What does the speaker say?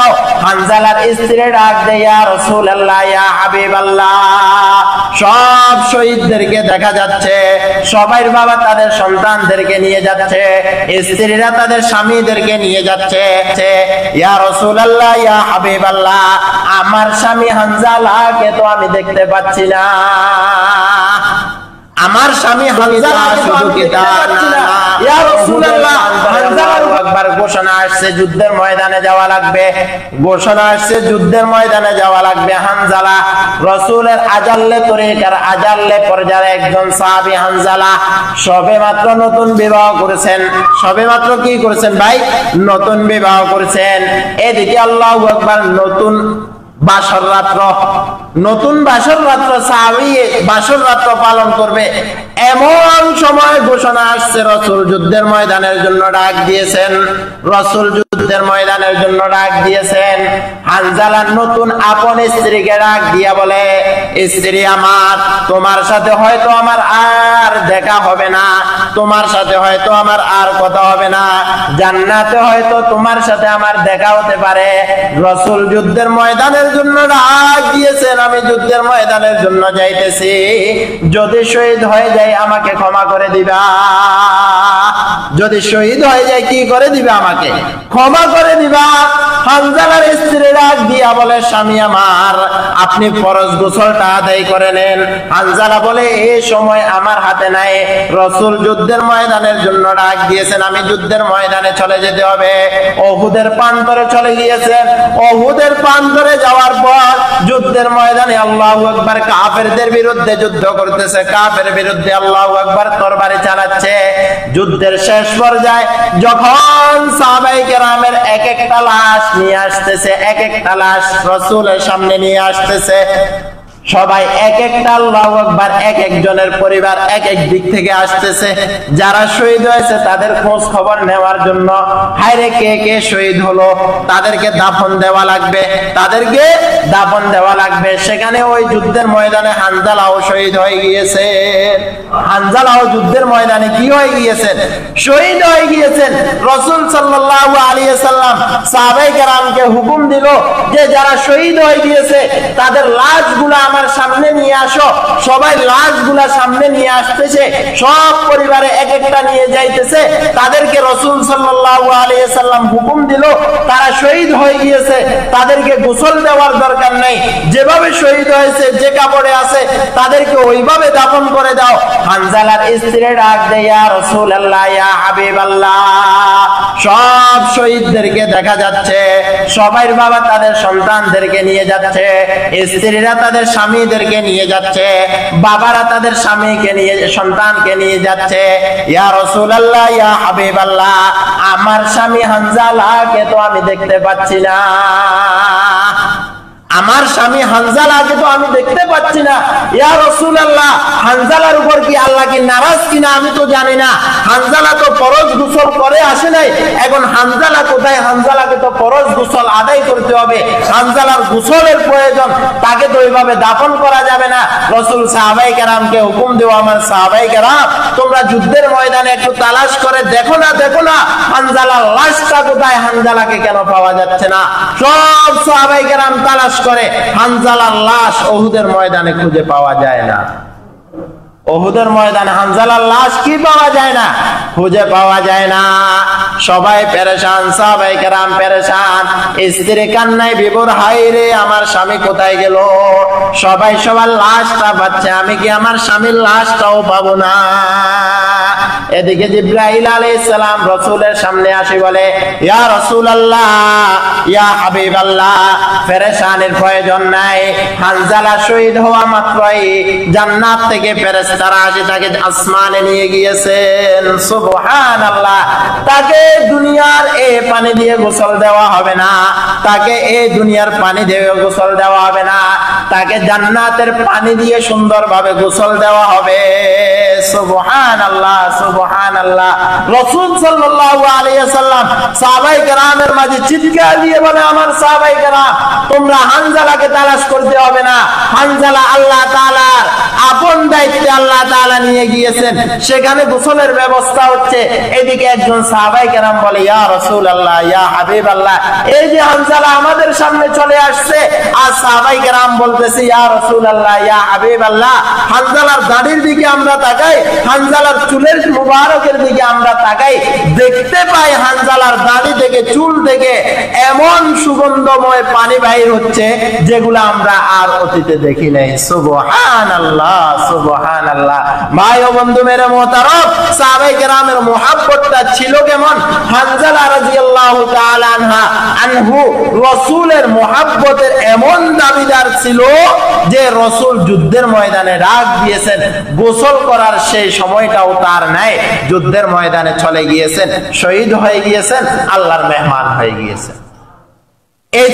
দাও। হানজালার স্ত্রী ডাক দেয়, ইয়া রাসূলুল্লাহ, ইয়া হাবিবাল্লাহ, সব শহীদদেরকে দেখা যাচ্ছে, সবাই বাবা তাদের সন্তানদেরকে নিয়ে যাচ্ছে, স্ত্রীরা তাদের স্বামীদেরকে নিয়ে যাচ্ছে। ইয়া রাসূলুল্লাহ, ইয়া হাবিবাল্লাহ, আমার স্বামী হানজালাকে তো আমি দেখতে পাচ্ছি না। আমার স্বামী হানজালা শুধু কি তা না, ইয়া রাসূলুল্লাহ, হানজালার একবার ঘোষণা আসছে যুদ্ধের ময়দানে যাওয়া লাগবে, ঘোষণা আসছে যুদ্ধের ময়দানে যাওয়া লাগবে। হানজালা রাসূলের আজাল্লে তরিকার আজাল্লে পর্যায়ে একজন সাহাবী হানজালা সবেমাত্র নতুন বিবাহ করেছেন। সবেমাত্র কি করেছেন ভাই? নতুন বিবাহ করেছেন। এদিকে আল্লাহু আকবার, নতুন বাসর রাত্র, নতুন বাসর রাত্র, সাহাবী বাসর রাত্র পালন করবে, এমন সময় ঘোষণা আসছে রাসূল যুদ্ধের ময়দানের জন্য ডাক দিয়েছেন। রাসূল যুদ্ধের ময়দানের জন্য ডাক দিয়েছেন। হানজালার নতুন আপন স্ত্রীকে ডাক দিয়া বলে, স্ত্রী আমার, তোমার সাথে হয়তো আমার আর দেখা হবে না, তোমার সাথে হয়তো আমার আর কথা হবে না, জান্নাতে হয়তো তোমার সাথে আমার দেখা হতে পারে। রাসূল যুদ্ধের ময়দানের জন্য ডাক দিয়েছেন, আমি যুদ্ধের ময়দানের জন্য যাইতেছি, যদি শহীদ হয়ে যাই আমাকে ক্ষমা করে দিবা। যদি শহীদ হয়ে যায় কি করে দিবা? আমাকে ক্ষমা করে দিবা। হানজালার স্ত্রী ডাক দিয়া বলে, স্বামী আমার, আপনি ফরজ গোসলটা আদায় করে নেন। হানজালা বলে, এই সময় আমার হাতে নাই, রাসূল যুদ্ধের ময়দানের জন্য ডাক দিয়েছেন, আমি যুদ্ধের ময়দানে চলে যেতে হবে। উহুদের প্রান্তরে চলে গিয়েছেন। উহুদের প্রান্তরে যাওয়ার পর যুদ্ধের ময়দানে আল্লাহু আকবার, কাফেরদের বিরুদ্ধে যুদ্ধ করতেছে, কাফের বিরুদ্ধে আল্লাহু আকবার তরবারি চালাচ্ছে। যুদ্ধের শেষ পর্যায়ে যখন সাহাবায়ে কেরামের এক একটা লাশ নিয়ে আসতেছে, এক একটা লাশ রাসূলের সামনে নিয়ে আসতেছে, সবাই এক একটা আল্লাহু আকবার, এক একজনের পরিবার এক এক দিক থেকে আসতেছে, যারা শহীদ হয়েছে তাদের খোঁজ খবর নেওয়ার জন্য। হায়রে কে কে শহীদ হলো, তাদেরকে দাফন দেওয়া লাগবে, তাদেরকে দাফন দেওয়া লাগবে। সেখানে ওই যুদ্ধের ময়দানে হানজালাও শহীদ হয়ে গিয়েছে। হানজালাও যুদ্ধের ময়দানে কি হয়ে গিয়েছেন? শহীদ হয়ে গিয়েছেন। রাসূল সাল্লাল্লাহু আলাইহি ওয়াসাল্লাম সাহাবায়ে কেরামকে হুকুম দিল যে যারা শহীদ হয়ে গিয়েছে তাদের লাশগুলো আমার সামনে নিয়ে আসো। সবাই লাশগুলা সামনে নিয়ে আসতেছে, সব পরিবারে এক একটা নিয়ে যাইতেছে। তাদেরকে রাসূল সাল্লাল্লাহু আলাইহি ওয়াসাল্লাম হুকুম দিল, তারা শহীদ হয়ে গিয়েছে, তাদেরকে গোসল দেওয়ার দরকার নেই, যেভাবে শহীদ হয়েছে যে কাপড়ে আছে তাদেরকে ওইভাবে দাফন করে দাও। হানজালার স্ত্রী ডাক দেয়, ইয়া রাসূলুল্লাহ, ইয়া হাবিবাল্লাহ, সব শহীদদেরকে দেখা যাচ্ছে, সবাই বাবা তাদের সন্তানদেরকে নিয়ে যাচ্ছে, স্ত্রীরা তাদের স্বামীদেরকে নিয়ে যাচ্ছে, বাবারা তাদের স্বামীকে নিয়ে, সন্তানকে নিয়ে যাচ্ছে। ইয়া রাসূলুল্লাহ, ইয়া হাবিবাল্লাহ, আমার স্বামী হানজালাকে তো আমি দেখতে পাচ্ছি না, আমার স্বামী হানজালাকে তো আমি দেখতে পাচ্ছি না। ইয়া রাসূলুল্লাহ, হানজালার উপর কি আল্লাহ কি নারাজ কিনা আমি তো জানি না। হানজালা তো ফরজ গোসল করে আসে নাই, এখন হানজালা কোথায়? হানজালাকে তো ফরজ গোসল আদায় করতে হবে, হানজালার গোসলের প্রয়োজন, তাকে তো ওইভাবে দাফন করা যাবে না। রাসূল সাহাবায়ে কেরামকে হুকুম দেওয়া, আমার সাহাবায়ে কেরাম তোমরা যুদ্ধের ময়দানে একটু তালাশ করে দেখো না, দেখো না হানজালার লাশটা কোথায়, হানজালাকে কেন পাওয়া যাচ্ছে না। সব সাহাবায়ে কেরাম তালাশ করে, হানজালার লাশ উহুদের ময়দানে খুঁজে পাওয়া যায় না। উহুদের ময়দানে হানজালার লাশ কি পাওয়া যায় না? খুঁজে পাওয়া যায় না। সবাই পেরেশান, সাহাবায়ে কেরাম পেরেশান, স্ত্রী কান্নায় বিভোর, হায় রে আমার স্বামী কোথায় গেল। সবাই সবার লাশটা পাচ্ছে, আমি কি আমার স্বামীর লাশটাও পাবো না। এদিকে জিবরাইল আলাইহিস সালাম রাসূলের সামনে আসি বলে, ইয়া রাসূলুল্লাহ, ইয়া হাবিবাল্লাহ, পেরেশানের প্রয়োজন নাই, হানজালা শহীদ হওয়া মাত্রই জান্নাত থেকে ফেরেশতারা আসে তাকে আসমানে নিয়ে গিয়েছেন। সুবহানাল্লাহ, তাকে দুনিয়ার এই পানি দিয়ে গোসল দেওয়া হবে না, তাকে এই দুনিয়ার পানি দিয়ে গোসল দেওয়া হবে না, তাকে জান্নাতের পানি দিয়ে সুন্দরভাবে গোসল দেওয়া হবে। সুবহানাল্লাহ, সুবহানাল্লাহ। রাসূল সাল্লাল্লাহু আলাইহি ওয়াসাল্লাম সাহাবায়ে কেরামের মাঝে চিৎকার দিয়ে বলে, আমার সাহাবায়ে কেরাম তোমরা হানজালাকে তালাশ করতে হবে না, হানজালা আল্লাহ তাআলার আপন দায়িত্বে আল্লাহ তাআলা নিয়ে গিয়েছেন, সেখানে গোসলের ব্যবস্থা হচ্ছে। এদিকে একজন সাহাবায়ে কেরাম বলে, ইয়া রাসূলুল্লাহ, ইয়া হাবিবাল্লাহ, এই যে হানজালা আমাদের সামনে চলে আসছে, আর সাহাবায়ে কেরাম বলতেছে, ইয়া রাসূলুল্লাহ, ইয়া হাবিবাল্লাহ, হানজালার দাড়ির দিকে আমরা তাকাই, হানজালার চুলের মুবারকের দিকে আমরা তাকাই, দেখতে পাই হানজালার দাড়ি থেকে, চুল থেকে এমন সুগন্ধময় পানি বাহির হচ্ছে যেগুলো আমরা আর অতীতে দেখি নাই। সুবহানাল্লাহ, সুবহানাল্লাহ। ভাই ও বন্ধু মেরে মুহতারাম, সাহাবায়ে কেরামের মুহাব্বতটা ছিল কেমন? হানজালা রাদিয়াল্লাহু তাআলা আনহু রাসূলের মুহাব্বতের এমন দাবিদার ছিল যে রাসূল যুদ্ধের ময়দানে ডাক দিয়েছেন, গোসল করার সেই সময়টাও তার নাই, যুদ্ধের ময়দানে চলে গিয়েছেন, শহীদ হয়ে গিয়েছেন, আল্লাহর মেহমান হয়ে গিয়েছেন। এই